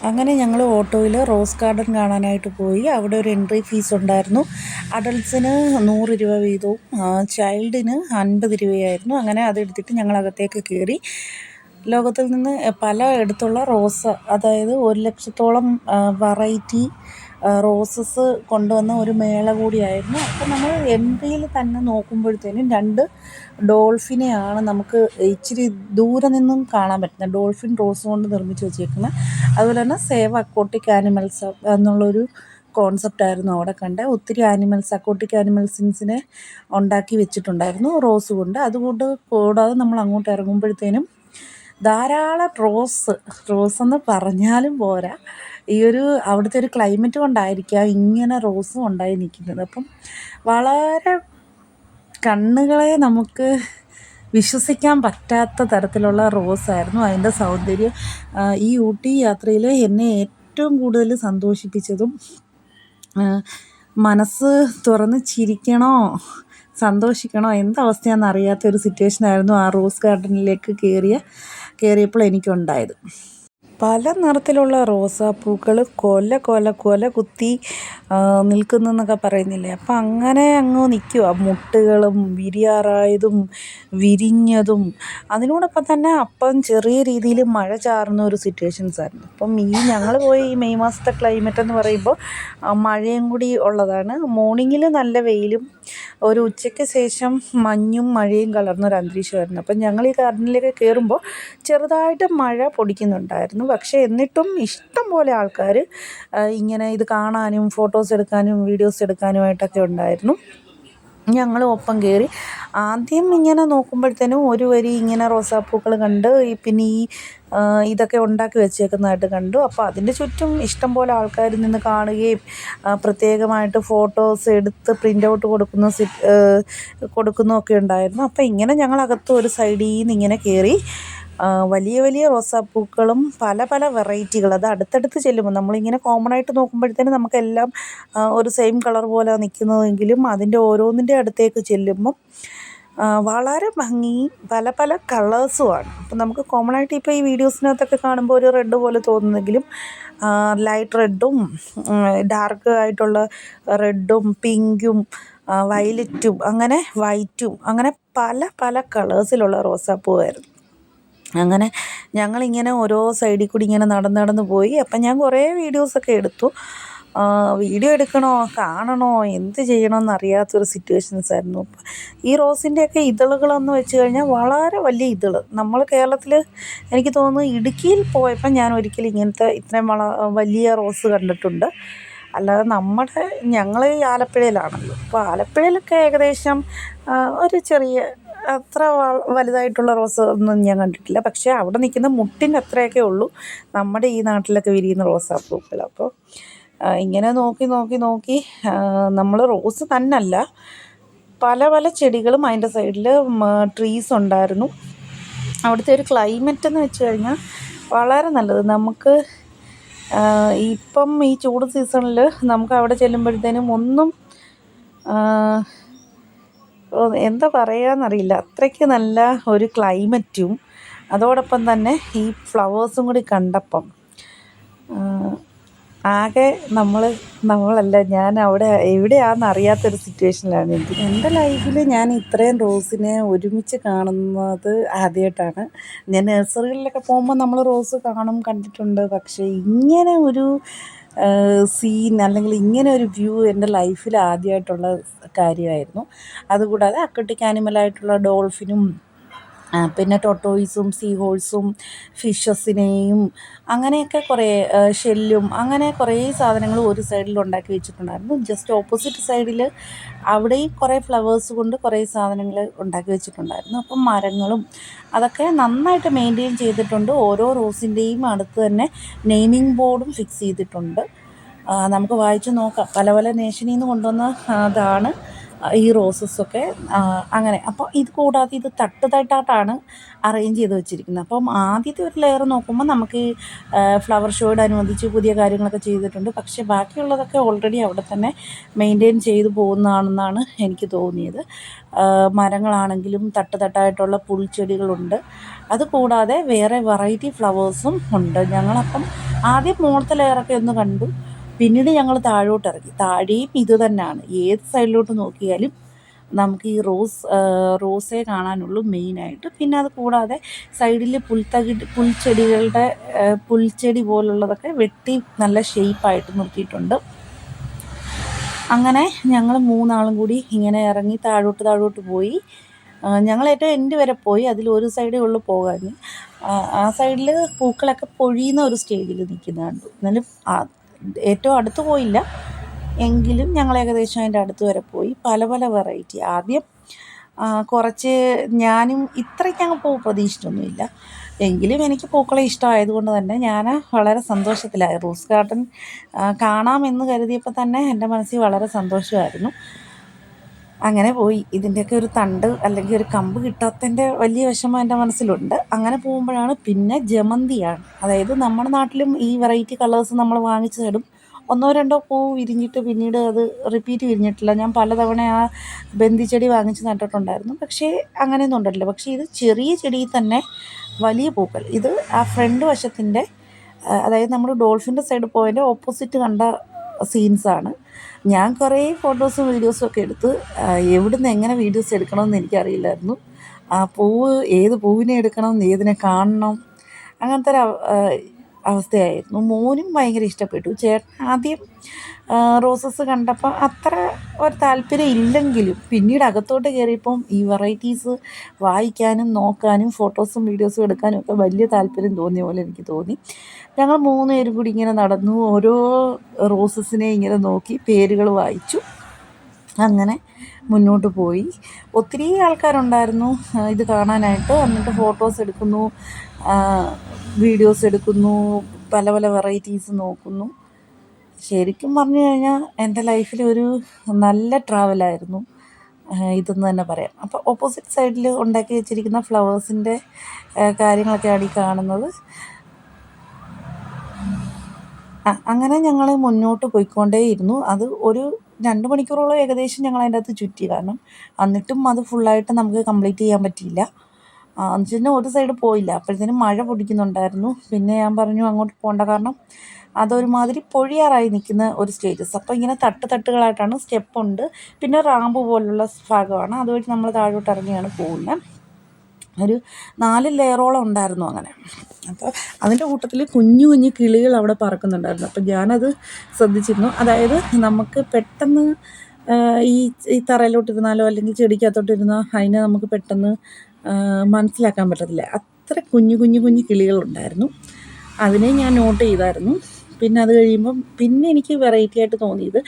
അങ്ങനെ ഞങ്ങൾ ഓട്ടോയിൽ റോസ് ഗാർഡൻ കാണാനായിട്ട് പോയി. അവിടെ ഒരു എൻട്രി ഫീസ് ഉണ്ടായിരുന്നു. അഡൾട്ട്സിന് 100 രൂപ വീതവും ചൈൽഡിന് 50 രൂപയായിരുന്നു. അങ്ങനെ അതെടുത്തിട്ട് ഞങ്ങൾ അകത്തേക്ക് കയറി. ലോകത്തിൽ നിന്ന് പല ഇടത്തുള്ള റോസ്, അതായത് 1,00,000-ഓളം വെറൈറ്റി റോസസ് കൊണ്ടുവന്ന ഒരു മേള കൂടിയായിരുന്നു. അപ്പം നമ്മൾ എൻട്രിയിൽ തന്നെ നോക്കുമ്പോഴത്തേനും 2 ഡോൾഫിനെയാണ് നമുക്ക് ഇച്ചിരി ദൂരെ നിന്നും കാണാൻ പറ്റുന്നത്. ഡോൾഫിൻ റോസ് കൊണ്ട് നിർമ്മിച്ച് വെച്ചേക്കുന്നത്. അതുപോലെ തന്നെ സേവ് അക്വാട്ടിക് ആനിമൽസ് എന്നുള്ളൊരു കോൺസെപ്റ്റായിരുന്നു അവിടെ കണ്ടത്. ഒത്തിരി അക്വാട്ടിക് ആനിമൽസിനെ ഉണ്ടാക്കി വെച്ചിട്ടുണ്ടായിരുന്നു റോസ് കൊണ്ട്. അതുകൊണ്ട് കൂടാതെ നമ്മൾ അങ്ങോട്ട് ഇറങ്ങുമ്പോഴത്തേനും ധാരാളം റോസെന്ന് പറഞ്ഞാലും പോരാ. അവിടുത്തെ ഒരു ക്ലൈമറ്റ് കൊണ്ടായിരിക്കാം ഇങ്ങനെ റോസും ഉണ്ടായി നിൽക്കുന്നത്. അപ്പം വളരെ കണ്ണുകളെ നമുക്ക് വിശ്വസിക്കാൻ പറ്റാത്ത തരത്തിലുള്ള റോസായിരുന്നു അതിൻ്റെ സൗന്ദര്യം. ഈ ഊട്ടി യാത്രയിൽ എന്നെ ഏറ്റവും കൂടുതൽ സന്തോഷിപ്പിച്ചതും മനസ്സ് തുറന്ന് ചിരിക്കണോ സന്തോഷിക്കണോ എന്തവസ്ഥയാണെന്ന് അറിയാത്തൊരു സിറ്റുവേഷനായിരുന്നു ആ റോസ് ഗാർഡനിലേക്ക് കയറിയപ്പോൾ എനിക്കുണ്ടായത്. പല നിറത്തിലുള്ള റോസാപ്പൂക്കൾ കൊല കുത്തി നിൽക്കുന്നെന്നൊക്കെ പറയുന്നില്ലേ, അപ്പം അങ്ങനെ അങ്ങ് നിൽക്കുക. മുട്ടുകളും വിരിയാറായതും വിരിഞ്ഞതും. അതിനോടൊപ്പം തന്നെ അപ്പം ചെറിയ രീതിയിൽ മഴ ചാറുന്ന ഒരു സിറ്റുവേഷൻസായിരുന്നു. അപ്പം ഞങ്ങൾ പോയി ഈ മെയ് മാസത്തെ ക്ലൈമറ്റ് എന്ന് പറയുമ്പോൾ മഴയും കൂടി ഉള്ളതാണ്. മോർണിംഗിൽ നല്ല വെയിലും ഒരു ഉച്ചയ്ക്ക് ശേഷം മഞ്ഞും മഴയും കലർന്നൊരു അന്തരീക്ഷമായിരുന്നു. അപ്പം ഞങ്ങൾ ഈ ഗാർഡനിലേക്ക് കയറുമ്പോൾ ചെറുതായിട്ട് മഴ പൊടിക്കുന്നുണ്ടായിരുന്നു. പക്ഷേ എന്നിട്ടും ഇഷ്ടം പോലെ ആൾക്കാർ ഇങ്ങനെ ഇത് കാണാനും ഫോട്ടോസ് എടുക്കാനും വീഡിയോസ് എടുക്കാനുമായിട്ടൊക്കെ ഉണ്ടായിരുന്നു. ഞങ്ങൾ ഒപ്പം കയറി. ആദ്യം ഇങ്ങനെ നോക്കുമ്പോഴത്തേനും ഒരു വരി ഇങ്ങനെ റോസാപ്പൂക്കൾ കണ്ട്, പിന്നെ ഇതൊക്കെ ഉണ്ടാക്കി വെച്ചേക്കുന്നതായിട്ട് കണ്ടു. അപ്പോൾ അതിൻ്റെ ചുറ്റും ഇഷ്ടം പോലെ ആൾക്കാർ നിന്ന് കാണുകയും പ്രത്യേകമായിട്ട് ഫോട്ടോസ് എടുത്ത് പ്രിൻ്റ് ഔട്ട് കൊടുക്കുന്നതൊക്കെ ഉണ്ടായിരുന്നു. അപ്പോൾ ഇങ്ങനെ ഞങ്ങളകത്ത് ഒരു സൈഡിൽ നിന്ന് ഇങ്ങനെ കയറി. വലിയ റോസാപ്പൂക്കളും പല വെറൈറ്റികൾ, അത് അടുത്തടുത്ത് ചെല്ലുമ്പോൾ നമ്മളിങ്ങനെ കോമൺ ആയിട്ട് നോക്കുമ്പോഴത്തേനും നമുക്കെല്ലാം ഒരു സെയിം കളർ പോലെ നിൽക്കുന്നതെങ്കിലും അതിൻ്റെ ഓരോന്നിൻ്റെ അടുത്തേക്ക് ചെല്ലുമ്പം വളരെ ഭംഗിയും പല കളേഴ്സുമാണ്. അപ്പം നമുക്ക് കോമൺ ആയിട്ട് ഇപ്പോൾ ഈ വീഡിയോസിനകത്തൊക്കെ കാണുമ്പോൾ ഒരു റെഡ് പോലെ തോന്നുന്നെങ്കിലും ലൈറ്റ് റെഡും ഡാർക്ക് ആയിട്ടുള്ള റെഡും പിങ്കും വയലറ്റും അങ്ങനെ വൈറ്റും അങ്ങനെ പല കളേഴ്സിലുള്ള റോസാപ്പൂവായിരുന്നു. അങ്ങനെ ഞങ്ങളിങ്ങനെ ഓരോ സൈഡിൽ കൂടി ഇങ്ങനെ നടന്ന് പോയി. അപ്പം ഞാൻ കുറേ വീഡിയോസൊക്കെ എടുത്തു. വീഡിയോ എടുക്കണോ കാണണോ എന്ത് ചെയ്യണമെന്ന് അറിയാത്തൊരു സിറ്റുവേഷൻസായിരുന്നു. ഈ റോസിൻ്റെയൊക്കെ ഇതളുകളെന്ന് വെച്ച് കഴിഞ്ഞാൽ വളരെ വലിയ ഇതൾ. നമ്മൾ കേരളത്തിൽ എനിക്ക് തോന്നുന്നു ഇടുക്കിയിൽ പോയപ്പോൾ ഞാൻ ഒരിക്കലും ഇത്രയും വലിയ റോസ് കണ്ടിട്ടുണ്ട്. അല്ലാതെ ഞങ്ങൾ ഈ ആലപ്പുഴയിലാണല്ലോ. അപ്പോൾ ആലപ്പുഴയിലൊക്കെ ഏകദേശം ഒരു ചെറിയ അത്ര വലുതായിട്ടുള്ള റോസ് ഒന്നും ഞാൻ കണ്ടിട്ടില്ല. പക്ഷേ അവിടെ നിൽക്കുന്ന മുട്ടിൻ്റെ അത്രയൊക്കെ ഉള്ളൂ നമ്മുടെ ഈ നാട്ടിലൊക്കെ വിരിയുന്ന റോസാപ്പൂക്കൾ. അപ്പോൾ ഇങ്ങനെ നോക്കി നമ്മൾ റോസ് തന്നല്ല പല ചെടികളും അതിൻ്റെ സൈഡിൽ ട്രീസ് ഉണ്ടായിരുന്നു. അവിടുത്തെ ഒരു ക്ലൈമറ്റ് എന്ന് വെച്ച് കഴിഞ്ഞാൽ വളരെ നല്ലത്. നമുക്ക് ഇപ്പം ഈ ചൂട് സീസണിൽ നമുക്ക് അവിടെ ചെല്ലുമ്പോഴത്തേനും ഒന്നും എന്താ പറയുകയെന്നറിയില്ല, അത്രയ്ക്ക് നല്ല ഒരു ക്ലൈമറ്റും അതോടൊപ്പം തന്നെ ഈ ഫ്ലവേഴ്സും കൂടി കണ്ടപ്പം ആകെ ഞാൻ അവിടെ എവിടെയാണെന്ന് അറിയാത്തൊരു സിറ്റുവേഷനിലാണ് എൻ്റെ ലൈഫിൽ. ഞാൻ ഇത്രയും റോസിനെ ഒരുമിച്ച് കാണുന്നത് ആദ്യമായിട്ടാണ്. ഞാൻ നഴ്സറികളിലൊക്കെ പോകുമ്പോൾ നമ്മൾ റോസ് കണ്ടിട്ടുണ്ട്. പക്ഷേ ഇങ്ങനെ ഒരു സീൻ അല്ലെങ്കിൽ ഇങ്ങനെ ഒരു വ്യൂ എൻ്റെ ലൈഫിൽ ആദ്യമായിട്ടുള്ള കാര്യമായിരുന്നു. അതുകൂടാതെ അക്വാട്ടിക് ആനിമലായിട്ടുള്ള ഡോൾഫിനും പിന്നെ ടോട്ടോയിസും സീ ഹോഴ്സും ഫിഷസിനെയും അങ്ങനെയൊക്കെ കുറേ ഷെല്ലും അങ്ങനെ കുറേ സാധനങ്ങൾ ഒരു സൈഡിൽ ഉണ്ടാക്കി വെച്ചിട്ടുണ്ടായിരുന്നു. ജസ്റ്റ് ഓപ്പോസിറ്റ് സൈഡിൽ അവിടെയും കുറേ ഫ്ലവേഴ്സ് കൊണ്ട് കുറേ സാധനങ്ങൾ ഉണ്ടാക്കി വെച്ചിട്ടുണ്ടായിരുന്നു. അപ്പം മരങ്ങളും അതൊക്കെ നന്നായിട്ട് മെയിൻറ്റെയിൻ ചെയ്തിട്ടുണ്ട്. ഓരോ റോസിൻ്റെയും അടുത്ത് തന്നെ നെയിമിംഗ് ബോർഡും ഫിക്സ് ചെയ്തിട്ടുണ്ട്. നമുക്ക് വായിച്ച് നോക്കാം. പല നേഷനിൽ നിന്ന് കൊണ്ടുവന്ന അതാണ്. ഈ റോസസൊക്കെ. അങ്ങനെ അപ്പോൾ ഇത് കൂടാതെ ഇത് തട്ടായിട്ടാണ് അറേഞ്ച് ചെയ്ത് വെച്ചിരിക്കുന്നത്. അപ്പം ആദ്യത്തെ ഒരു ലെയർ നോക്കുമ്പോൾ നമുക്ക് ഫ്ലവർ ഷോയോടനുബന്ധിച്ച് പുതിയ കാര്യങ്ങളൊക്കെ ചെയ്തിട്ടുണ്ട്. പക്ഷേ ബാക്കിയുള്ളതൊക്കെ ഓൾറെഡി അവിടെ തന്നെ മെയിൻറ്റെയിൻ ചെയ്തു പോകുന്നതാണെന്നാണ് എനിക്ക് തോന്നിയത്. മരങ്ങളാണെങ്കിലും തട്ടായിട്ടുള്ള പുൽച്ചെടികളുണ്ട്. അതുകൂടാതെ വേറെ വെറൈറ്റി ഫ്ലവേഴ്സും ഉണ്ട്. ഞങ്ങളപ്പം ആദ്യം മുകളിലത്തെ ലെയറൊക്കെ ഒന്ന് കണ്ടു. പിന്നീട് ഞങ്ങൾ താഴോട്ടിറങ്ങി. താഴെയും ഇത് തന്നെയാണ്. ഏത് സൈഡിലോട്ട് നോക്കിയാലും നമുക്ക് ഈ റോസേ കാണാനുള്ളൂ മെയിനായിട്ട്. പിന്നെ അത് കൂടാതെ സൈഡിൽ പുൽച്ചെടി പോലുള്ളതൊക്കെ വെട്ടി നല്ല ഷേപ്പായിട്ട് നിർത്തിയിട്ടുണ്ട്. അങ്ങനെ ഞങ്ങൾ മൂന്നാളും കൂടി ഇങ്ങനെ ഇറങ്ങി താഴോട്ട് പോയി. ഞങ്ങൾ ഏറ്റവും എൻഡ് വരെ പോയി. അതിലൊരു സൈഡേ ഉള്ളൂ പോകാൻ. ആ സൈഡിൽ പൂക്കളൊക്കെ പൊഴിയുന്ന ഒരു സ്റ്റേജിൽ നിൽക്കുന്നത് കണ്ടു. എന്നാലും ഏറ്റവും അടുത്ത് പോയില്ല, എങ്കിലും ഞങ്ങൾ ഏകദേശം അതിൻ്റെ അടുത്ത് വരെ പോയി. പല വെറൈറ്റി. ആദ്യം കുറച്ച് ഞാനും ഇത്രയ്ക്ക് അങ്ങ് പൂ പ്രതീക്ഷിച്ചിട്ടൊന്നുമില്ല, എങ്കിലും എനിക്ക് പൂക്കളെ ഇഷ്ടമായതുകൊണ്ട് തന്നെ ഞാൻ വളരെ സന്തോഷത്തിലായി. റോസ് ഗാർഡൻ കാണാമെന്ന് കരുതിയപ്പോൾ തന്നെ എൻ്റെ മനസ്സിൽ വളരെ സന്തോഷമായിരുന്നു. അങ്ങനെ പോയി. ഇതിൻ്റെയൊക്കെ ഒരു തണ്ട് അല്ലെങ്കിൽ ഒരു കമ്പ് കിട്ടാത്തതിൻ്റെ വലിയ വിഷമം എൻ്റെ മനസ്സിലുണ്ട്. അങ്ങനെ പോകുമ്പോഴാണ് പിന്നെ ജമന്തിയാണ്. അതായത് നമ്മുടെ നാട്ടിലും ഈ വെറൈറ്റി കളേഴ്സ് നമ്മൾ വാങ്ങിച്ചിടും. 1-2 പൂ വിരിഞ്ഞിട്ട് പിന്നീട് അത് റിപ്പീറ്റ് വിരിഞ്ഞിട്ടില്ല. ഞാൻ പലതവണ ആ ബന്ദിച്ചെടി വാങ്ങിച്ച് നട്ടിട്ടുണ്ടായിരുന്നു. പക്ഷേ അങ്ങനെയൊന്നും ഉണ്ടല്ലോ. പക്ഷേ ഇത് ചെറിയ ചെടിയിൽ തന്നെ വലിയ പൂക്കൾ. ഇത് ആ ഫ്രണ്ട് വശത്തിൻ്റെ, അതായത് നമ്മൾ ഡോൾഫിൻ്റെ സൈഡ് പോയതിൻ്റെ ഓപ്പോസിറ്റ് കണ്ട സീൻസാണ്. ഞാൻ കുറേ ഫോട്ടോസും വീഡിയോസും ഒക്കെ എടുത്ത് എവിടുന്ന് എങ്ങനെ വീഡിയോസ് എടുക്കണമെന്ന് എനിക്കറിയില്ലായിരുന്നു. ആ ഏത് പൂവിനെ എടുക്കണം, ഏതിനെ കാണണം, അങ്ങനത്തെ ഒരു അവസ്ഥയായിരുന്നു. മോനും ഭയങ്കര ഇഷ്ടപ്പെട്ടു. ചേട്ടൻ ആദ്യം റോസസ് കണ്ടപ്പോൾ അത്ര ഒരു താല്പര്യം ഇല്ലെങ്കിലും പിന്നീട് അകത്തോട്ട് കയറിയപ്പം ഈ വെറൈറ്റീസ് വായിക്കാനും നോക്കാനും ഫോട്ടോസും വീഡിയോസും എടുക്കാനും ഒക്കെ വലിയ താല്പര്യം തോന്നിയ പോലെ എനിക്ക് തോന്നി. ഞങ്ങൾ 3 പേരും കൂടി ഇങ്ങനെ നടന്നു. ഓരോ റോസസിനെ ഇങ്ങനെ നോക്കി പേരുകൾ വായിച്ചു. അങ്ങനെ മുന്നോട്ട് പോയി. ഒത്തിരി ആൾക്കാരുണ്ടായിരുന്നു ഇത് കാണാനായിട്ട്. എന്നിട്ട് ഫോട്ടോസ് എടുക്കുന്നു, വീഡിയോസ് എടുക്കുന്നു, പല വെറൈറ്റീസ് നോക്കുന്നു. ശരിക്കും പറഞ്ഞു കഴിഞ്ഞാൽ എൻ്റെ ലൈഫിൽ ഒരു നല്ല ട്രാവലായിരുന്നു ഇതെന്ന് തന്നെ പറയാം. അപ്പോൾ ഓപ്പോസിറ്റ് സൈഡിൽ ഉണ്ടാക്കി വെച്ചിരിക്കുന്ന ഫ്ലവേഴ്സിൻ്റെ കാര്യങ്ങളൊക്കെയാണ് ഈ കാണുന്നത്. അങ്ങനെ ഞങ്ങൾ മുന്നോട്ട് പോയിക്കൊണ്ടേയിരുന്നു. അത് ഒരു 2 മണിക്കൂറോളം ഏകദേശം ഞങ്ങൾ അതിൻ്റെ അകത്ത് ചുറ്റി. കാരണം എന്നിട്ടും അത് ഫുള്ളായിട്ട് നമുക്ക് കംപ്ലീറ്റ് ചെയ്യാൻ പറ്റിയില്ല. എന്ന് വെച്ചാൽ ഒരു സൈഡ് പോയില്ല. അപ്പോഴത്തേനും മഴ പൊടിക്കുന്നുണ്ടായിരുന്നു. പിന്നെ ഞാൻ പറഞ്ഞു അങ്ങോട്ട് പോകണ്ട, കാരണം അതൊരുമാതിരി പൊഴിയാറായി നിൽക്കുന്ന ഒരു സ്റ്റേജസ്. അപ്പോൾ ഇങ്ങനെ തട്ടുകളായിട്ടാണ്, സ്റ്റെപ്പുണ്ട്, പിന്നെ റാമ്പ് പോലുള്ള ഭാഗമാണ്. അതുവഴി നമ്മൾ താഴോട്ട് ഇറങ്ങിയാണ് പോകുന്നത്. ഒരു 4 ലെയറോളം ഉണ്ടായിരുന്നു അങ്ങനെ. അപ്പോൾ അതിൻ്റെ കൂട്ടത്തിൽ കുഞ്ഞു കിളികൾ അവിടെ പറക്കുന്നുണ്ടായിരുന്നു. അപ്പോൾ ഞാനത് ശ്രദ്ധിച്ചിരുന്നു. അതായത് നമുക്ക് പെട്ടെന്ന് ഈ തറയിലോട്ടിരുന്നാലോ അല്ലെങ്കിൽ ചെടിക്കകത്തോട്ടിരുന്നാൽ അതിനെ നമുക്ക് പെട്ടെന്ന് മനസ്സിലാക്കാൻ പറ്റത്തില്ല. അത്ര കുഞ്ഞു കിളികളുണ്ടായിരുന്നു. അതിനെ ഞാൻ നോട്ട് ചെയ്തായിരുന്നു. പിന്നെ അത് കഴിയുമ്പം പിന്നെ എനിക്ക് വെറൈറ്റി ആയിട്ട് തോന്നിയത്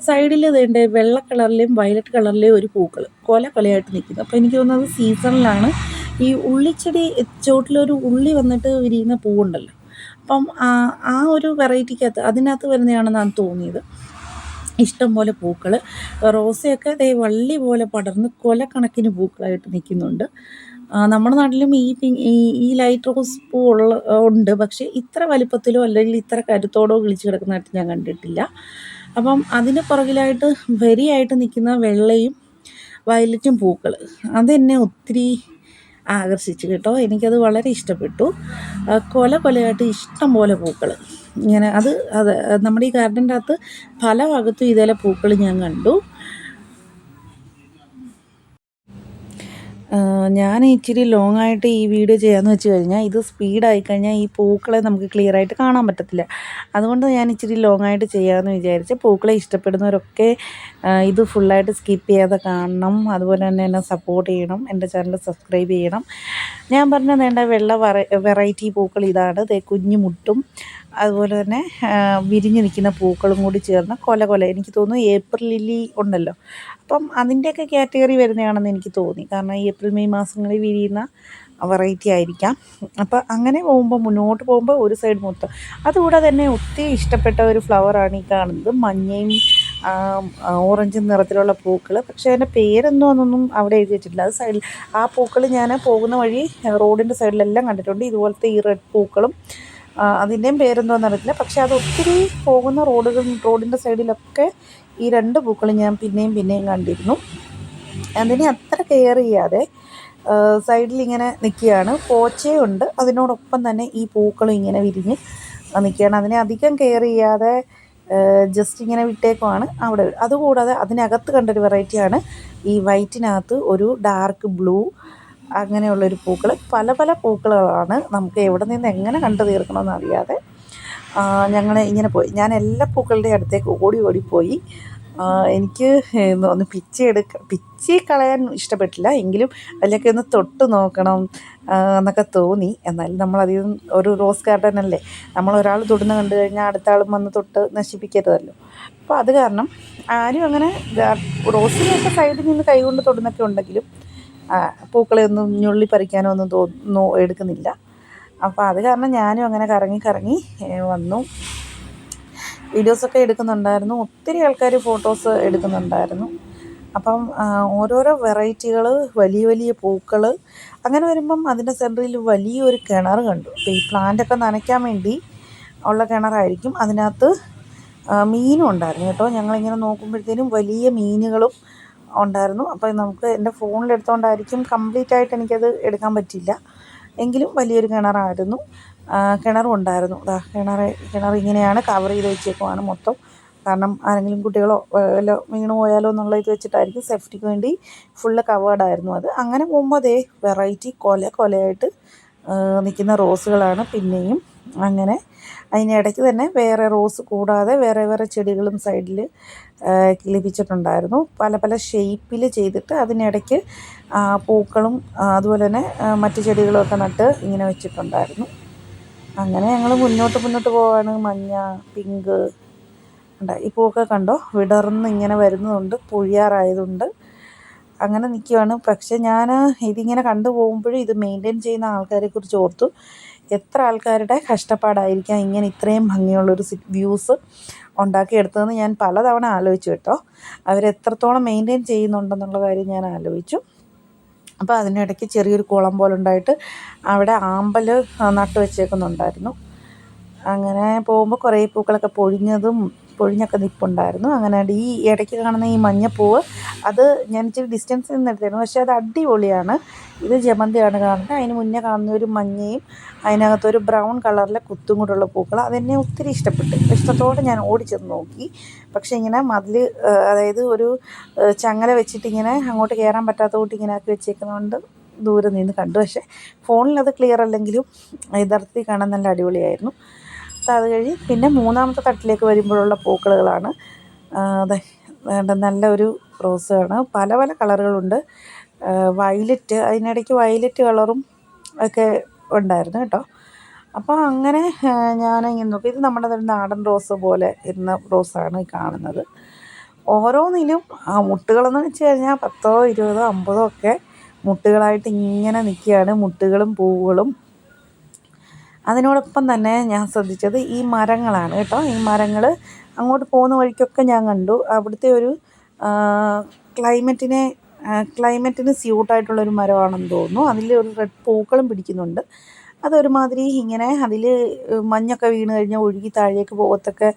സൈഡിൽ ഇതേണ്ട വെള്ള കളറിലെയും വയലറ്റ് കളറിലെയും ഒരു പൂക്കൾ കൊലയായിട്ട് നിൽക്കുന്നു. അപ്പോൾ എനിക്ക് തോന്നുന്നത് സീസണിലാണ് ഈ ഉള്ളിച്ചെടി ചോട്ടിലൊരു ഉള്ളി വന്നിട്ട് വിരിയുന്ന പൂവുണ്ടല്ലോ. അപ്പം ആ ഒരു വെറൈറ്റിക്കകത്ത് അതിനകത്ത് വരുന്നതാണെന്നാണ് തോന്നിയത്. ഇഷ്ടം പോലെ പൂക്കൾ. റോസയൊക്കെ വള്ളി പോലെ പടർന്ന് കൊലക്കണക്കിന് പൂക്കളായിട്ട് നിൽക്കുന്നുണ്ട്. നമ്മുടെ നാട്ടിലും ഈ ലൈറ്റ് റോസ് പൂ ഉണ്ട്. പക്ഷേ ഇത്ര വലിപ്പത്തിലോ അല്ലെങ്കിൽ ഇത്ര കരുത്തോടോ കിളിച്ച് കിടക്കുന്നതായിട്ട് ഞാൻ കണ്ടിട്ടില്ല. അപ്പം അതിന് പുറകിലായിട്ട് വരിയായിട്ട് നിൽക്കുന്ന വെള്ളയും വയലറ്റും പൂക്കൾ അതെന്നെ ഒത്തിരി ആകർഷിച്ചു കേട്ടോ. എനിക്കത് വളരെ ഇഷ്ടപ്പെട്ടു. കൊലയായിട്ട് ഇഷ്ടം പോലെ പൂക്കൾ ഇങ്ങനെ അത് നമ്മുടെ ഈ ഗാർഡൻ്റെ അകത്ത് പല ഭാഗത്തും ഇതേലെ പൂക്കൾ ഞാൻ കണ്ടു. ഞാൻ ഇച്ചിരി ലോങ് ആയിട്ട് ഈ വീഡിയോ ചെയ്യാമെന്ന് വെച്ച് കഴിഞ്ഞാൽ ഇത് സ്പീഡായി കഴിഞ്ഞാൽ ഈ പൂക്കളെ നമുക്ക് ക്ലിയറായിട്ട് കാണാൻ പറ്റത്തില്ല. അതുകൊണ്ട് ഞാൻ ഇച്ചിരി ലോങ് ആയിട്ട് ചെയ്യാമെന്ന് വിചാരിച്ച്. പൂക്കളെ ഇഷ്ടപ്പെടുന്നവരൊക്കെ ഇത് ഫുള്ളായിട്ട് സ്കിപ്പ് ചെയ്യാതെ കാണണം. അതുപോലെ തന്നെ എന്നെ സപ്പോർട്ട് ചെയ്യണം, എൻ്റെ ചാനൽ സബ്സ്ക്രൈബ് ചെയ്യണം. ഞാൻ പറഞ്ഞത് വേണ്ട വെറൈറ്റി പൂക്കൾ ഇതാണ്. കുഞ്ഞു മുട്ടും അതുപോലെ തന്നെ വിരിഞ്ഞ് നിൽക്കുന്ന പൂക്കളും കൂടി ചേർന്ന് കൊല എനിക്ക് തോന്നുന്നു ഏപ്രിൽ ലില്ലി ഉണ്ടല്ലോ, അപ്പം അതിൻ്റെയൊക്കെ കാറ്റഗറി വരുന്നതാണെന്ന് എനിക്ക് തോന്നി. കാരണം ഏപ്രിൽ മെയ് മാസങ്ങളിൽ വിരിയുന്ന വെറൈറ്റി ആയിരിക്കാം. അപ്പോൾ അങ്ങനെ പോകുമ്പോൾ മുന്നോട്ട് പോകുമ്പോൾ ഒരു സൈഡ് മൊത്തം. അതുകൂടാതെ തന്നെ ഒത്തിരി ഇഷ്ടപ്പെട്ട ഒരു ഫ്ലവറാണ് ഈ കാണുന്നത്. മഞ്ഞയും ഓറഞ്ചും നിറത്തിലുള്ള പൂക്കൾ. പക്ഷേ അതിൻ്റെ പേരെന്തോന്നൊന്നും അവിടെ എഴുതി വെച്ചിട്ടില്ല. അത് സൈഡിൽ ആ പൂക്കൾ ഞാൻ പോകുന്ന വഴി റോഡിൻ്റെ സൈഡിലെല്ലാം കണ്ടിട്ടുണ്ട്. ഇതുപോലത്തെ ഈ റെഡ് പൂക്കളും അതിൻ്റെയും പേരെന്തോന്ന് അറിയത്തില്ല. പക്ഷേ അത് ഒത്തിരി പോകുന്ന റോഡിൻ്റെ സൈഡിലൊക്കെ ഈ 2 പൂക്കളും ഞാൻ പിന്നെയും കണ്ടിരുന്നു. അതിനെ അത്ര കെയർ ചെയ്യാതെ സൈഡിലിങ്ങനെ നിൽക്കുകയാണ്. പോച്ചയുണ്ട്, അതിനോടൊപ്പം തന്നെ ഈ പൂക്കളും ഇങ്ങനെ വിരിഞ്ഞ് നിൽക്കുകയാണ്. അതിനെ അധികം കെയർ ചെയ്യാതെ ജസ്റ്റ് ഇങ്ങനെ വിട്ടേക്കുവാണ് അവിടെ. അതുകൂടാതെ അതിനകത്ത് കണ്ടൊരു വെറൈറ്റിയാണ് ഈ വൈറ്റിനകത്ത് ഒരു ഡാർക്ക് ബ്ലൂ അങ്ങനെയുള്ളൊരു പൂക്കൾ. പല പല പൂക്കളാണ്. നമുക്ക് എവിടെ നിന്ന് എങ്ങനെ കണ്ടു തീർക്കണമെന്ന് അറിയാതെ ഞങ്ങൾ ഇങ്ങനെ പോയി. ഞാൻ എല്ലാ പൂക്കളുടെ അടുത്തേക്ക് ഓടിപ്പോയി. എനിക്ക് ഒന്ന് പിച്ചി കളയാൻ ഇഷ്ടപ്പെട്ടില്ല, എങ്കിലും അതിലൊക്കെ ഒന്ന് തൊട്ട് നോക്കണം എന്നൊക്കെ തോന്നി. എന്നാലും നമ്മളധികം ഒരു റോസ് ഗാർഡൻ അല്ലേ, നമ്മളൊരാൾ തൊടുന്ന കണ്ടു കഴിഞ്ഞാൽ അടുത്ത ആളും വന്ന് തൊട്ട് നശിപ്പിക്കരുതല്ലോ. അപ്പോൾ അത് കാരണം ആരും അങ്ങനെ റോസിനെയൊക്കെ സൈഡിൽ നിന്ന് കൈകൊണ്ട് തൊടുന്നൊക്കെ ഉണ്ടെങ്കിലും പൂക്കളെ ഒന്നും ഞുള്ളി പറിക്കാനോ ഒന്നും എടുക്കുന്നില്ല. അപ്പോൾ അത് കാരണം ഞാനും അങ്ങനെ കറങ്ങി വന്നു. വീഡിയോസൊക്കെ എടുക്കുന്നുണ്ടായിരുന്നു. ഒത്തിരി ആൾക്കാർ ഫോട്ടോസ് എടുക്കുന്നുണ്ടായിരുന്നു. അപ്പം ഓരോരോ വെറൈറ്റികൾ, വലിയ പൂക്കൾ. അങ്ങനെ വരുമ്പം അതിൻ്റെ സെൻറ്ററിൽ വലിയൊരു കിണർ കണ്ടു. അപ്പോൾ ഈ പ്ലാന്റൊക്കെ നനയ്ക്കാൻ വേണ്ടി ഉള്ള കിണറായിരിക്കും. അതിനകത്ത് മീനും ഉണ്ടായിരുന്നു കേട്ടോ. ഞങ്ങളിങ്ങനെ നോക്കുമ്പോഴത്തേനും വലിയ മീനുകളും ഉണ്ടായിരുന്നു. അപ്പോൾ നമുക്ക് എൻ്റെ ഫോണിലെടുത്തുകൊണ്ടായിരിക്കും കംപ്ലീറ്റ് ആയിട്ട് എനിക്കത് എടുക്കാൻ പറ്റില്ല. എങ്കിലും വലിയൊരു കിണറായിരുന്നു. കിണറും ഉണ്ടായിരുന്നു. കിണർ ഇങ്ങനെയാണ് കവർ ചെയ്ത് വെച്ചേക്കുവാണ് മൊത്തം. കാരണം ആരെങ്കിലും കുട്ടികളോ വല്ല വീണ് പോയാലോ എന്നുള്ള ഇത് വെച്ചിട്ടായിരിക്കും, സേഫ്റ്റിക്ക് വേണ്ടി ഫുള്ള് കവേർഡായിരുന്നു അത്. അങ്ങനെ പോകുമ്പോൾ അതേ വെറൈറ്റി കൊലയായിട്ട് നിൽക്കുന്ന റോസുകളാണ് പിന്നെയും. അങ്ങനെ അതിനിടയ്ക്ക് തന്നെ വേറെ റോസ് കൂടാതെ വേറെ ചെടികളും സൈഡിൽ കിളിപ്പിച്ചിട്ടുണ്ടായിരുന്നു. പല ഷേപ്പിൽ ചെയ്തിട്ട് അതിനിടയ്ക്ക് പൂക്കളും അതുപോലെ തന്നെ മറ്റു ചെടികളുമൊക്കെ നട്ട് ഇങ്ങനെ വെച്ചിട്ടുണ്ടായിരുന്നു. അങ്ങനെ ഞങ്ങൾ മുന്നോട്ട് പോവാണ്. മഞ്ഞ, പിങ്ക് ഈ പൂവൊക്കെ കണ്ടോ, വിടർന്ന് ഇങ്ങനെ വരുന്നതുണ്ട്, പൊഴിയാറായതുണ്ട്. അങ്ങനെ നിൽക്കുകയാണ്. പക്ഷേ ഞാൻ ഇതിങ്ങനെ കണ്ടു പോകുമ്പോഴും ഇത് മെയിൻറ്റെയിൻ ചെയ്യുന്ന ആൾക്കാരെക്കുറിച്ച് ഓർത്തു. എത്ര ആൾക്കാരുടെ കഷ്ടപ്പാടായിരിക്കാം ഇങ്ങനെ ഇത്രയും ഭംഗിയുള്ളൊരു വ്യൂസ് ഉണ്ടാക്കിയെടുത്തതെന്ന് ഞാൻ പലതവണ ആലോചിച്ചു കേട്ടോ. അവരെത്രത്തോളം മെയിൻറ്റെയിൻ ചെയ്യുന്നുണ്ടെന്നുള്ള കാര്യം ഞാൻ ആലോചിച്ചു. അപ്പോൾ അതിനിടയ്ക്ക് ചെറിയൊരു കുളം പോലെ ഉണ്ടായിട്ട് അവിടെ ആമ്പൽ നട്ട് വെച്ചേക്കുന്നുണ്ടായിരുന്നു. അങ്ങനെ പോകുമ്പോൾ കുറേ പൂക്കളൊക്കെ പൊഴിഞ്ഞൊക്കെ നിൽപ്പുണ്ടായിരുന്നു. അങ്ങനെ ഈ ഇടയ്ക്ക് കാണുന്ന ഈ മഞ്ഞപ്പൂവ്, അത് ഞാൻ ഇച്ചിരി ഡിസ്റ്റൻസിൽ നിന്ന് എടുത്തായിരുന്നു. പക്ഷേ അത് അടിപൊളിയാണ്. ഇത് ജമന്തിയാണ് കാണുന്നത്. അതിന് മുന്നേ കാണുന്ന ഒരു മഞ്ഞയും അതിനകത്തൊരു ബ്രൗൺ കളറിലെ കുത്തും കൂടെയുള്ള പൂക്കൾ. അതെന്നെ ഒത്തിരി ഇഷ്ടത്തോടെ ഞാൻ ഓടിച്ചെന്ന് നോക്കി. പക്ഷേ ഇങ്ങനെ മതിൽ, അതായത് ഒരു ചങ്ങല വെച്ചിട്ട് ഇങ്ങനെ അങ്ങോട്ട് കയറാൻ പറ്റാത്ത കൂട്ടി ഇങ്ങനെ ആക്കി വെച്ചേക്കുന്നതുകൊണ്ട് ദൂരെ നിന്ന് കണ്ടു. പക്ഷേ ഫോണിലത് ക്ലിയർ അല്ലെങ്കിലും യഥാർത്ഥത്തിൽ കാണാൻ നല്ല അടിപൊളിയായിരുന്നു. അത് കഴിഞ്ഞ് പിന്നെ 3ാമത്തെ തട്ടിലേക്ക് വരുമ്പോഴുള്ള പൂക്കളുകളാണ്. അതെ, നല്ല ഒരു റോസാണ്. പല കളറുകളുണ്ട്. വയലറ്റ്, അതിനിടയ്ക്ക് വയലറ്റ് കളറും ഒക്കെ ഉണ്ടായിരുന്നു കേട്ടോ. അപ്പോൾ അങ്ങനെ ഞാനിങ്ങനെ നോക്കി. ഇത് നമ്മുടെ നാടൻ റോസ് പോലെ ഇരുന്ന റോസാണ് ഈ കാണുന്നത്. ഓരോന്നിലും മുട്ടുകളെന്ന് വെച്ച് കഴിഞ്ഞാൽ 10, 20, 50 ഒക്കെ മുട്ടുകളായിട്ട് ഇങ്ങനെ നിൽക്കുകയാണ്. മുട്ടുകളും പൂവുകളും. അതിനോടൊപ്പം തന്നെ ഞാൻ ശ്രദ്ധിച്ചത് ഈ മരങ്ങളാണ് കേട്ടോ. ഈ മരങ്ങൾ അങ്ങോട്ട് പോകുന്ന വഴിക്കൊക്കെ ഞാൻ കണ്ടു. അവിടുത്തെ ഒരു ക്ലൈമറ്റിന് സ്യൂട്ടായിട്ടുള്ളൊരു മരമാണെന്ന് തോന്നുന്നു. അതിൽ ഒരു റെഡ് പൂക്കളും പിടിക്കുന്നുണ്ട്. അതൊരുമാതിരി ഇങ്ങനെ അതിൽ മഞ്ഞൊക്കെ വീണ് കഴിഞ്ഞാൽ ഒഴുകി താഴേക്ക് പോകത്തൊക്കെ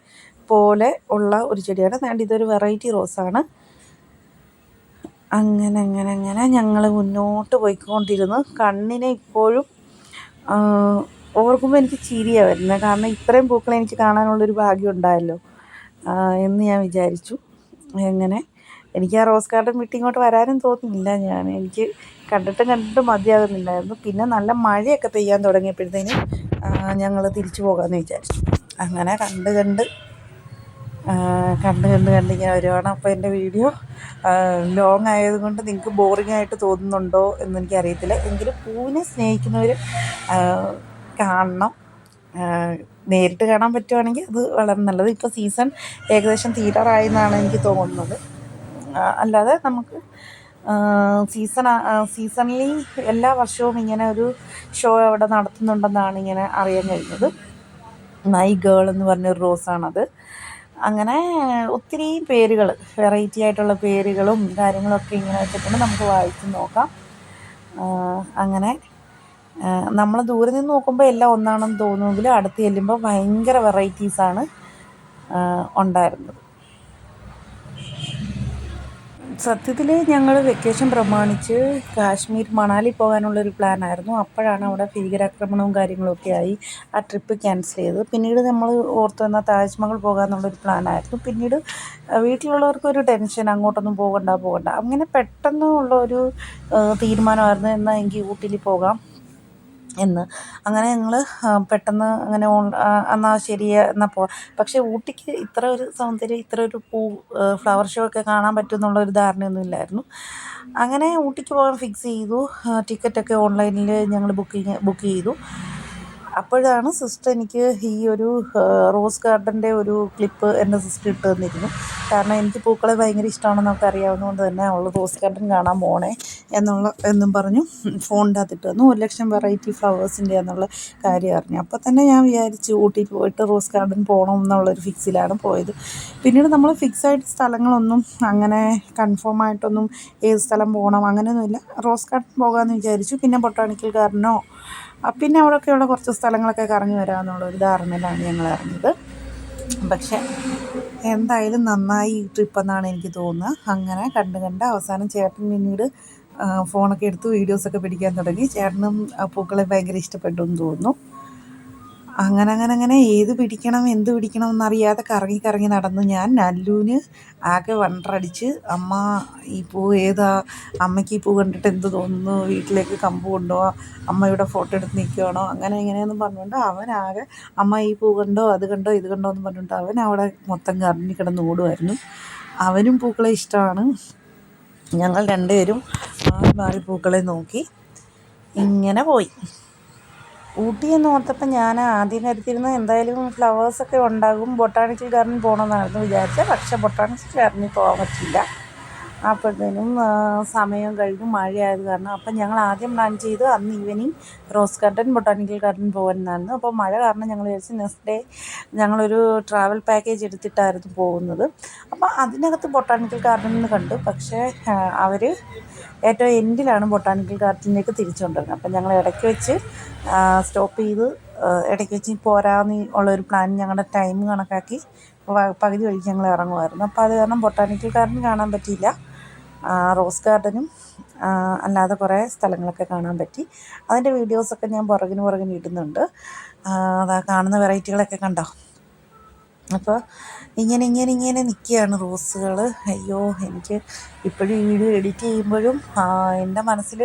പോലെ ഉള്ള ഒരു ചെടിയാണ്. അതുകൊണ്ട് ഇതൊരു വെറൈറ്റി റോസാണ്. അങ്ങനെ ഞങ്ങൾ മുന്നോട്ട് പോയിക്കൊണ്ടിരുന്നു. കണ്ണിനെ ഇപ്പോഴും ഓർക്കുമ്പോൾ എനിക്ക് ചിരിയാണ് വരുന്നത്. കാരണം ഇത്രയും പൂക്കളെ എനിക്ക് കാണാനുള്ളൊരു ഭാഗ്യം ഉണ്ടായല്ലോ എന്ന് ഞാൻ വിചാരിച്ചു. അങ്ങനെ എനിക്ക് ആ റോസ് ഗാർഡൻ വിട്ട് ഇങ്ങോട്ട് വരാനും തോന്നിയില്ല. എനിക്ക് കണ്ടിട്ടും മതിയാകുന്നില്ലായിരുന്നു. പിന്നെ നല്ല മഴയൊക്കെ പെയ്യാൻ തുടങ്ങിയപ്പോഴത്തേനും ഞങ്ങൾ തിരിച്ചു പോകാമെന്ന് വിചാരിച്ചു. അങ്ങനെ കണ്ട് ഇങ്ങനെ വരുവാണ്. അപ്പോൾ എൻ്റെ വീഡിയോ ലോങ് ആയതുകൊണ്ട് നിങ്ങൾക്ക് ബോറിംഗ് ആയിട്ട് തോന്നുന്നുണ്ടോ എന്നെനിക്കറിയത്തില്ല. എങ്കിലും പൂവിനെ സ്നേഹിക്കുന്നവർ കാണണം. നേരിട്ട് കാണാൻ പറ്റുവാണെങ്കിൽ അത് വളരെ നല്ലത്. ഇപ്പോൾ സീസൺ ഏകദേശം തീരാറായെന്നാണ് എനിക്ക് തോന്നുന്നത്. അല്ലാതെ നമുക്ക് സീസണലി എല്ലാ വർഷവും ഇങ്ങനെ ഒരു ഷോ അവിടെ നടത്തുന്നുണ്ടെന്നാണ് ഇങ്ങനെ അറിയാൻ കഴിഞ്ഞത്. മൈ ഗേൾ എന്ന് പറഞ്ഞൊരു റോസാണത്. അങ്ങനെ ഒത്തിരി പേരുകൾ, വെറൈറ്റി ആയിട്ടുള്ള പേരുകളും കാര്യങ്ങളൊക്കെ ഇങ്ങനെ വെച്ചിട്ടുണ്ട്. നമുക്ക് വായിച്ച് നോക്കാം. അങ്ങനെ നമ്മൾ ദൂരെ നിന്ന് നോക്കുമ്പോൾ എല്ലാം ഒന്നാണെന്ന് തോന്നുമെങ്കിലും അടുത്ത് ചെല്ലുമ്പോൾ ഭയങ്കര വെറൈറ്റീസാണ് ഉണ്ടായിരുന്നത്. സത്യത്തിൽ ഞങ്ങൾ വെക്കേഷൻ പ്രമാണിച്ച് കാശ്മീർ മണാലി പോകാനുള്ളൊരു പ്ലാനായിരുന്നു. അപ്പോഴാണ് അവിടെ ഭീകരാക്രമണവും കാര്യങ്ങളൊക്കെ ആയി ആ ട്രിപ്പ് ക്യാൻസൽ ചെയ്തത്. പിന്നീട് നമ്മൾ ഓർത്ത് വന്ന താജ്മഹൽ പോകാമെന്നുള്ളൊരു പ്ലാനായിരുന്നു. പിന്നീട് വീട്ടിലുള്ളവർക്കൊരു ടെൻഷൻ, അങ്ങോട്ടൊന്നും പോകണ്ട. അങ്ങനെ പെട്ടെന്ന് ഉള്ളൊരു തീരുമാനമായിരുന്നു, എന്നാൽ എങ്കിൽ ഊട്ടിയിൽ പോകാം എന്ന്. അങ്ങനെ ഞങ്ങൾ പെട്ടെന്ന് അങ്ങനെ എന്നാൽ ശരി എന്നാൽ പോവാം. പക്ഷേ ഊട്ടിക്ക് ഇത്ര ഒരു സൗന്ദര്യം, ഇത്ര ഒരു ഫ്ലവർ ഷോ ഒക്കെ കാണാൻ പറ്റുമെന്നുള്ളൊരു ധാരണയൊന്നും ഇല്ലായിരുന്നു. അങ്ങനെ ഊട്ടിക്ക് പോകാൻ ഫിക്സ് ചെയ്തു. ടിക്കറ്റൊക്കെ ഓൺലൈനിൽ ഞങ്ങൾ ബുക്ക് ചെയ്തു. അപ്പോഴാണ് സിസ്റ്റർ എനിക്ക് ഈ ഒരു റോസ് ഗാർഡൻ്റെ ഒരു ക്ലിപ്പ് എൻ്റെ സിസ്റ്റർ ഇട്ട് തന്നിരുന്നു. കാരണം എനിക്ക് പൂക്കളെ ഭയങ്കര ഇഷ്ടമാണെന്ന് നമുക്ക് അറിയാവുന്നതുകൊണ്ട് തന്നെ അവൾ റോസ് ഗാർഡൻ കാണാൻ പോണേ എന്നും പറഞ്ഞു ഫോണിൻ്റെ അകത്തിട്ട് തന്നു. 1,00,000 വെറൈറ്റി ഫ്ലവേഴ്സിൻ്റെ എന്നുള്ള കാര്യം അറിഞ്ഞു. അപ്പോൾ തന്നെ ഞാൻ വിചാരിച്ചു ഊട്ടിയിൽ പോയിട്ട് റോസ് ഗാർഡൻ പോകണം എന്നുള്ളൊരു ഫിക്സിലാണ് പോയത്. പിന്നീട് നമ്മൾ ഫിക്സായിട്ട് സ്ഥലങ്ങളൊന്നും അങ്ങനെ കൺഫേം ആയിട്ടൊന്നും ഏത് സ്ഥലം പോകണം അങ്ങനെയൊന്നുമില്ല. റോസ് ഗാർഡൻ പോകാമെന്ന് വിചാരിച്ചു. പിന്നെ ബൊട്ടാണിക്കൽ ഗാർഡനോ പിന്നെ അവിടെയൊക്കെയുള്ള കുറച്ച് സ്ഥലങ്ങളൊക്കെ കറങ്ങി വരാമെന്നുള്ളൊരു ധാരണയിലാണ് ഞങ്ങൾ ഇറങ്ങിയത്. പക്ഷേ എന്തായാലും നന്നായി ഈ ട്രിപ്പെന്നാണ് എനിക്ക് തോന്നുന്നത്. അങ്ങനെ കണ്ട് അവസാനം ചേട്ടൻ പിന്നീട് ഫോണൊക്കെ എടുത്ത് വീഡിയോസൊക്കെ പിടിക്കാൻ തുടങ്ങി. ചേട്ടനും പൂക്കളെ ഭയങ്കര ഇഷ്ടപ്പെട്ടു എന്ന് തോന്നുന്നു. അങ്ങനെ എന്ത് പിടിക്കണം എന്നറിയാതെ കറങ്ങി നടന്നു. ഞാൻ നല്ലൂന് ആകെ വണ്ടറടിച്ച്, അമ്മ ഈ പൂ ഏതാ, അമ്മയ്ക്ക് ഈ പൂ കണ്ടിട്ട് എന്ത് തോന്നുന്നു, വീട്ടിലേക്ക് കമ്പ് കൊണ്ടുപോവാം, അമ്മയുടെ ഫോട്ടോ എടുത്ത് നിൽക്കുകയാണോ, അങ്ങനെ ഇങ്ങനെയെന്ന് പറഞ്ഞുകൊണ്ട് അവനാകെ അമ്മ ഈ പൂ കണ്ടോ, അത് കണ്ടോ, ഇത് കണ്ടോ എന്ന് പറഞ്ഞിട്ട് അവൻ അവിടെ മൊത്തം കറങ്ങി കിടന്ന് ഓടുമായിരുന്നു. അവനും പൂക്കളെ ഇഷ്ടമാണ്. ഞങ്ങൾ രണ്ടുപേരും മാറി പൂക്കളെ നോക്കി ഇങ്ങനെ പോയി. ഊട്ടി എന്ന് ഓർത്തപ്പോൾ ഞാൻ ആദ്യം കരുതിയിരുന്നത് എന്തായാലും ഫ്ലവേഴ്സൊക്കെ ഉണ്ടാകും, ബൊട്ടാണിക്കൽ ഗാർഡൻ പോകണമെന്നായിരുന്നു വിചാരിച്ചത്. പക്ഷേ ബൊട്ടാണിക്കൽ ഗാർഡനിൽ പോകാൻ പറ്റില്ല. അപ്പോഴത്തേനും സമയം കഴിഞ്ഞു, മഴയായത് കാരണം. അപ്പം ഞങ്ങൾ ആദ്യം പ്ലാൻ ചെയ്ത് അന്ന് evening rose garden, botanical garden പോകാനായിരുന്നു. അപ്പോൾ മഴ കാരണം ഞങ്ങൾ വിചാരിച്ച് നെക്സ്റ്റ് ഡേ ഞങ്ങളൊരു ട്രാവൽ പാക്കേജ് എടുത്തിട്ടായിരുന്നു പോകുന്നത്. അപ്പോൾ അതിനകത്ത് ബൊട്ടാണിക്കൽ ഗാർഡനിൽ കണ്ടു. പക്ഷേ അവർ ഏറ്റവും എൻഡിലാണ് ബൊട്ടാണിക്കൽ ഗാർഡനിലേക്ക് തിരിച്ചു കൊണ്ടുവരുന്നത്. അപ്പം ഞങ്ങൾ ഇടയ്ക്ക് വെച്ച് സ്റ്റോപ്പ് ചെയ്ത് ഇടയ്ക്ക് വെച്ച് പോരാന്ന് ഉള്ളൊരു പ്ലാൻ ഞങ്ങളുടെ ടൈം കണക്കാക്കി പകുതി വഴിക്ക് ഞങ്ങൾ ഇറങ്ങുമായിരുന്നു. അപ്പോൾ അത് കാരണം ബൊട്ടാണിക്കൽ ഗാർഡൻ കാണാൻ പറ്റിയില്ല. റോസ് ഗാർഡനും അല്ലാതെ കുറേ സ്ഥലങ്ങളൊക്കെ കാണാൻ പറ്റി. അതിൻ്റെ വീഡിയോസൊക്കെ ഞാൻ പുറകിന് ഇടുന്നുണ്ട്. അതാ കാണുന്ന വെറൈറ്റികളൊക്കെ കണ്ടോ. അപ്പോൾ ഇങ്ങനെ നിൽക്കുകയാണ് റോസുകൾ. അയ്യോ, എനിക്ക് ഇപ്പോഴും ഈ വീഡിയോ എഡിറ്റ് ചെയ്യുമ്പോഴും എൻ്റെ മനസ്സിൽ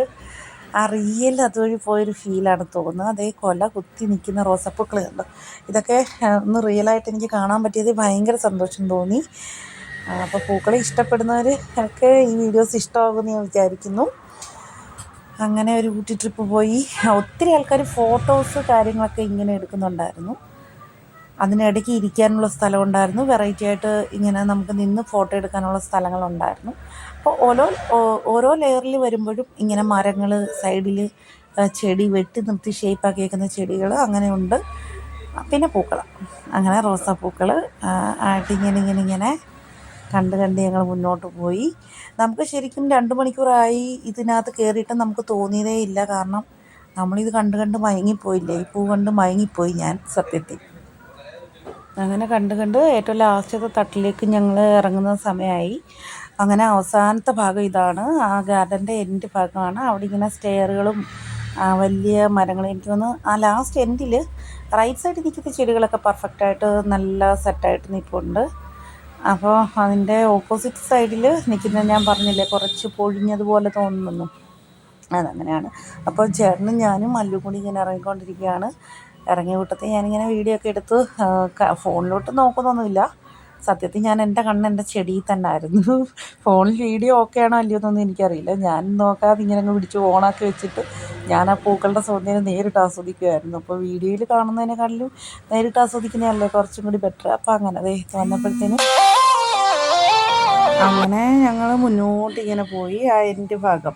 ആ റിയൽ അതുവഴി പോയൊരു ഫീലാണ് തോന്നുന്നത്. അതേ കൊല കുത്തി നിൽക്കുന്ന റോസാപ്പൂക്കൾ കണ്ടോ. ഇതൊക്കെ ഒന്ന് റിയലായിട്ട് എനിക്ക് കാണാൻ പറ്റിയത് ഭയങ്കര സന്തോഷം തോന്നി. അപ്പോൾ പൂക്കളെ ഇഷ്ടപ്പെടുന്നവർ ഒക്കെ ഈ വീഡിയോസ് ഇഷ്ടമാകുമെന്ന് ഞാൻ വിചാരിക്കുന്നു. അങ്ങനെ ഒരു ഊട്ടി ട്രിപ്പ് പോയി. ഒത്തിരി ആൾക്കാർ ഫോട്ടോസ് കാര്യങ്ങളൊക്കെ ഇങ്ങനെ എടുക്കുന്നുണ്ടായിരുന്നു. അതിനിടയ്ക്ക് ഇരിക്കാനുള്ള സ്ഥലം ഉണ്ടായിരുന്നു. വെറൈറ്റി ആയിട്ട് ഇങ്ങനെ നമുക്ക് നിന്ന് ഫോട്ടോ എടുക്കാനുള്ള സ്ഥലങ്ങളുണ്ടായിരുന്നു. അപ്പോൾ ഓരോ ലെയറിൽ വരുമ്പോഴും ഇങ്ങനെ മരങ്ങൾ, സൈഡിൽ ചെടി വെട്ടി നിർത്തി ഷേപ്പാക്കി വയ്ക്കുന്ന ചെടികൾ അങ്ങനെയുണ്ട്. പിന്നെ പൂക്കൾ, അങ്ങനെ റോസാപ്പൂക്കൾ ആയിട്ട് ഇങ്ങനെ കണ്ട് ഞങ്ങൾ മുന്നോട്ട് പോയി. നമുക്ക് ശരിക്കും 2 മണിക്കൂറായി ഇതിനകത്ത് കയറിയിട്ട് നമുക്ക് തോന്നിയതേ ഇല്ല. കാരണം നമ്മളിത് കണ്ട് മയങ്ങിപ്പോയില്ലേ. ഈ പൂ കണ്ട് മയങ്ങിപ്പോയി ഞാൻ സത്യത്തിൽ. അങ്ങനെ കണ്ട് ഏറ്റവും ലാസ്റ്റത്തെ തട്ടിലേക്ക് ഞങ്ങൾ ഇറങ്ങുന്ന സമയമായി. അങ്ങനെ അവസാനത്തെ ഭാഗം ഇതാണ്. ആ ഗാർഡൻ്റെ എൻഡ് ഭാഗമാണ്. അവിടെ ഇങ്ങനെ സ്റ്റെയറുകളും വലിയ മരങ്ങൾ. എനിക്ക് തോന്നുന്നു ആ ലാസ്റ്റ് എൻഡിൽ റൈറ്റ് സൈഡിൽ നിൽക്കുന്ന ചെടികളൊക്കെ പെർഫെക്റ്റായിട്ട് നല്ല സെറ്റായിട്ട് നിൽപ്പുണ്ട്. അപ്പോൾ അതിൻ്റെ ഓപ്പോസിറ്റ് സൈഡിൽ നിൽക്കുന്നത് ഞാൻ പറഞ്ഞില്ലേ, കുറച്ച് പൊഴിഞ്ഞതുപോലെ തോന്നുന്നു, അതങ്ങനെയാണ്. അപ്പോൾ ചേട്ടനും ഞാനും മല്ലും കൂടി ഇങ്ങനെ ഇറങ്ങിക്കൊണ്ടിരിക്കുകയാണ്. ഇറങ്ങിയ കൂട്ടത്തിൽ ഞാനിങ്ങനെ വീഡിയോ ഒക്കെ എടുത്ത് ഫോണിലോട്ട് നോക്കുന്നൊന്നുമില്ല. സത്യത്തിൽ ഞാൻ എൻ്റെ കണ്ണ് എൻ്റെ ചെടിയിൽ തന്നെ ആയിരുന്നു. ഫോണിൽ വീഡിയോ ഓക്കെ ആണോ അല്ലയോ എന്നൊന്നും എനിക്കറിയില്ല. ഞാൻ നോക്കാതെ ഇങ്ങനെ അങ്ങ് പിടിച്ച് ഓണാക്കി വെച്ചിട്ട് ഞാൻ ആ പൂക്കളുടെ സൗന്ദര്യം നേരിട്ട് ആസ്വദിക്കുമായിരുന്നു. അപ്പോൾ വീഡിയോയിൽ കാണുന്നതിനെക്കാട്ടിലും നേരിട്ട് ആസ്വദിക്കുന്നതല്ലേ കുറച്ചും കൂടി ബെറ്റർ. അപ്പോൾ അങ്ങനെ അതേ വന്നപ്പോഴത്തേനും അങ്ങനെ ഞങ്ങൾ മുന്നോട്ട് ഇങ്ങനെ പോയി ആ എൻ്റെ ഭാഗം.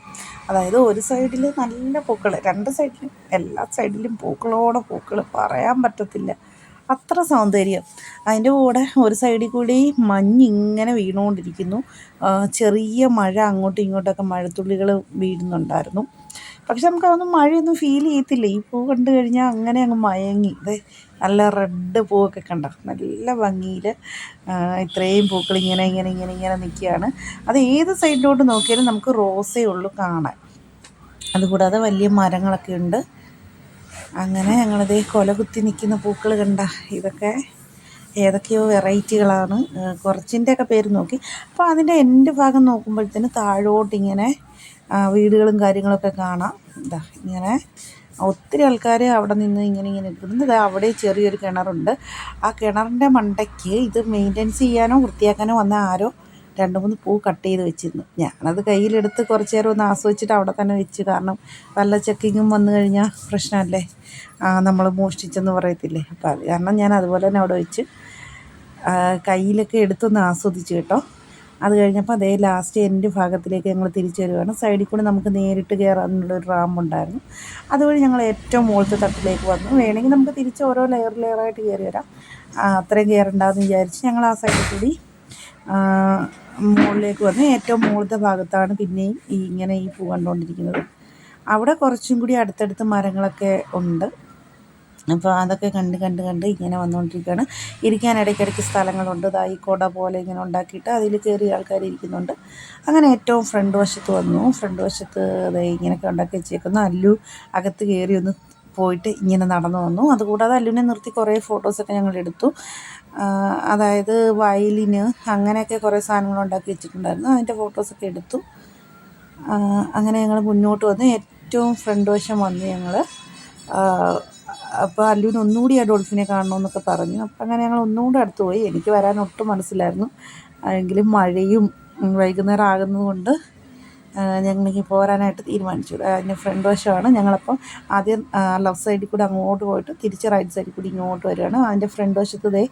അതായത് ഒരു സൈഡിൽ നല്ല പൂക്കൾ, രണ്ട് സൈഡിലും എല്ലാ സൈഡിലും പൂക്കളോടെ പൂക്കൾ, പറയാൻ പറ്റത്തില്ല, അത്ര സൗന്ദര്യം. അതിൻ്റെ കൂടെ ഒരു സൈഡിൽ കൂടി മഞ്ഞിങ്ങനെ വീണുകൊണ്ടിരിക്കുന്നു. ചെറിയ മഴ അങ്ങോട്ടും ഇങ്ങോട്ടൊക്കെ മഴത്തുള്ളികൾ വീഴുന്നുണ്ടായിരുന്നു. പക്ഷെ നമുക്കതൊന്നും മഴയൊന്നും ഫീൽ ചെയ്യത്തില്ല. ഈ പൂ കണ്ടു കഴിഞ്ഞാൽ അങ്ങനെ അങ്ങ് മയങ്ങി. ഇത് നല്ല റെഡ് പൂവൊക്കെ കണ്ട നല്ല ഭംഗിയിൽ ഇത്രയും പൂക്കൾ ഇങ്ങനെ ഇങ്ങനെ ഇങ്ങനെ ഇങ്ങനെ നിൽക്കുകയാണ്. അത് ഏത് സൈഡിലോട്ട് നോക്കിയാലും നമുക്ക് റോസേ ഉള്ളൂ കാണാൻ. അതുകൂടാതെ വലിയ മരങ്ങളൊക്കെ ഉണ്ട്. അങ്ങനെ ഞങ്ങളിത് കൊല കുത്തി നിൽക്കുന്ന പൂക്കൾ കണ്ട, ഇതൊക്കെ ഏതൊക്കെയോ വെറൈറ്റികളാണ്. കുറച്ചിൻ്റെയൊക്കെ പേര് നോക്കി. അപ്പോൾ അതിൻ്റെ എൻ്റെ ഭാഗം നോക്കുമ്പോഴത്തേന് താഴോട്ടിങ്ങനെ വീടുകളും കാര്യങ്ങളൊക്കെ കാണാം. ഇതാ ഇങ്ങനെ ഒത്തിരി ആൾക്കാർ അവിടെ നിന്ന് ഇങ്ങനെ ഇങ്ങനെ ഇരിക്കുന്നത്. അവിടെ ചെറിയൊരു കിണറുണ്ട്. ആ കിണറിൻ്റെ മണ്ടയ്ക്ക് ഇത് മെയിൻ്റെനൻസ് ചെയ്യാനോ വൃത്തിയാക്കാനോ വന്ന ആരോ 2-3 പൂ കട്ട് ചെയ്ത് വെച്ചിരുന്നു. ഞാനത് കയ്യിലെടുത്ത് കുറച്ച് നേരം ഒന്ന് ആസ്വദിച്ചിട്ട് അവിടെ തന്നെ വെച്ച്. കാരണം വല്ല ചെക്കിങ്ങും വന്നു കഴിഞ്ഞാൽ പ്രശ്നമല്ലേ, നമ്മൾ മോഷ്ടിച്ചെന്ന് പറയത്തില്ലേ. അപ്പോൾ അത് കാരണം ഞാൻ അതുപോലെ തന്നെ അവിടെ വെച്ച് കയ്യിലൊക്കെ എടുത്തൊന്ന് ആസ്വദിച്ച് കേട്ടോ. അത് കഴിഞ്ഞപ്പോൾ അതേ ലാസ്റ്റ് എൻ്റെ ഭാഗത്തിലേക്ക് ഞങ്ങൾ തിരിച്ചു വരുവാണ്. സൈഡിൽ കൂടി നമുക്ക് നേരിട്ട് കയറാനുള്ളൊരു റാമ്പുണ്ടായിരുന്നു. അതുവഴി ഞങ്ങൾ ഏറ്റവും മുകളിലത്തെ തട്ടിലേക്ക് വന്നു. വേണമെങ്കിൽ നമുക്ക് തിരിച്ച് ഓരോ ലെയറായിട്ട് കയറി വരാം. അത്രയും കയറണ്ടെന്ന് വിചാരിച്ച് ഞങ്ങൾ ആ സൈഡിൽ കൂടി മുകളിലേക്ക് വന്ന് ഏറ്റവും മുകളിലത്തെ ഭാഗത്താണ് പിന്നെയും ഇങ്ങനെ ഈ പൂ കണ്ടുകൊണ്ടിരിക്കുന്നത്. അവിടെ കുറച്ചും കൂടി അടുത്തടുത്ത് മരങ്ങളൊക്കെ ഉണ്ട്. അപ്പോൾ അതൊക്കെ കണ്ട് ഇങ്ങനെ വന്നുകൊണ്ടിരിക്കുകയാണ്. ഇരിക്കാൻ ഇടയ്ക്കിടയ്ക്ക് സ്ഥലങ്ങളുണ്ട്. ഈ കുട പോലെ ഇങ്ങനെ ഉണ്ടാക്കിയിട്ട് അതിൽ കയറി ആൾക്കാർ ഇരിക്കുന്നുണ്ട്. അങ്ങനെ ഏറ്റവും ഫ്രണ്ട് വശത്ത് വന്നു. ഫ്രണ്ട് വശത്ത് ഇങ്ങനെയൊക്കെ ഉണ്ടാക്കി വെച്ചേക്കുന്നു. അല്ലു അകത്ത് കയറി ഒന്ന് പോയിട്ട് ഇങ്ങനെ നടന്നു വന്നു. അതുകൂടാതെ അല്ലുവിനെ നിർത്തി കുറേ ഫോട്ടോസൊക്കെ ഞങ്ങൾ എടുത്തു. അതായത് വയലിന് അങ്ങനെയൊക്കെ കുറേ സാധനങ്ങൾ ഉണ്ടാക്കി വെച്ചിട്ടുണ്ടായിരുന്നു. അതിൻ്റെ ഫോട്ടോസൊക്കെ എടുത്തു. അങ്ങനെ ഞങ്ങൾ മുന്നോട്ട് വന്ന് ഏറ്റവും ഫ്രണ്ട് വശം വന്ന് ഞങ്ങൾ. അപ്പോൾ അല്ലുവിന് ഒന്നുകൂടി ആ ഡോൾഫിനെ കാണണമെന്നൊക്കെ പറഞ്ഞു. അപ്പം അങ്ങനെ ഞങ്ങൾ ഒന്നുകൂടി അടുത്ത് പോയി. എനിക്ക് വരാൻ ഒട്ടും മനസ്സിലായിരുന്നു. എങ്കിലും മഴയും വൈകുന്നേരം ആകുന്നത് കൊണ്ട് ഞങ്ങൾക്ക് പോരാനായിട്ട് തീരുമാനിച്ചു. അതിൻ്റെ ഫ്രണ്ട് വശമാണ്. ഞങ്ങളപ്പം ആദ്യം ലെഫ്റ്റ് സൈഡിൽ കൂടി അങ്ങോട്ട് പോയിട്ട് തിരിച്ച് റൈറ്റ് സൈഡിൽ കൂടി ഇങ്ങോട്ട് വരികയാണ്. അതിൻ്റെ ഫ്രണ്ട് വശത്ത്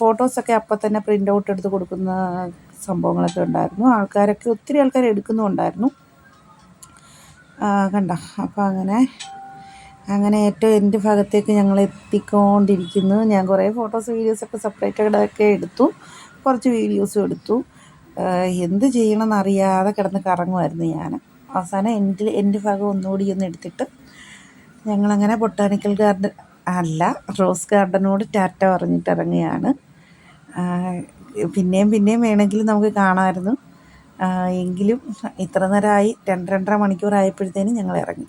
ഫോട്ടോസൊക്കെ അപ്പം തന്നെ പ്രിൻ്റ് ഔട്ട് എടുത്ത് കൊടുക്കുന്ന സംഭവങ്ങളൊക്കെ ഉണ്ടായിരുന്നു. ഒത്തിരി ആൾക്കാർ എടുക്കുന്നുണ്ടായിരുന്നു. കണ്ട. അപ്പോൾ അങ്ങനെ ഏറ്റവും എൻ്റെ ഭാഗത്തേക്ക് ഞങ്ങൾ എത്തിക്കൊണ്ടിരിക്കുന്നു. ഞാൻ കുറേ ഫോട്ടോസ് വീഡിയോസൊക്കെ സെപ്പറേറ്റഡൊക്കെ എടുത്തു. കുറച്ച് വീഡിയോസും എടുത്തു. എന്ത് ചെയ്യണമെന്നറിയാതെ കിടന്ന് കറങ്ങുമായിരുന്നു ഞാൻ. അവസാനം എൻ്റെ ഭാഗം ഒന്നുകൂടി ഒന്ന് എടുത്തിട്ട് ഞങ്ങളങ്ങനെ ബൊട്ടാണിക്കൽ ഗാർഡൻ റോസ് ഗാർഡനോട് ടാറ്റ പറഞ്ഞിട്ട് ഇറങ്ങുകയാണ്. പിന്നെയും വേണമെങ്കിൽ നമുക്ക് കാണാമായിരുന്നു. എങ്കിലും ഇത്ര നേരമായി 2-2.5 മണിക്കൂറായപ്പോഴത്തേനും ഞങ്ങൾ ഇറങ്ങി.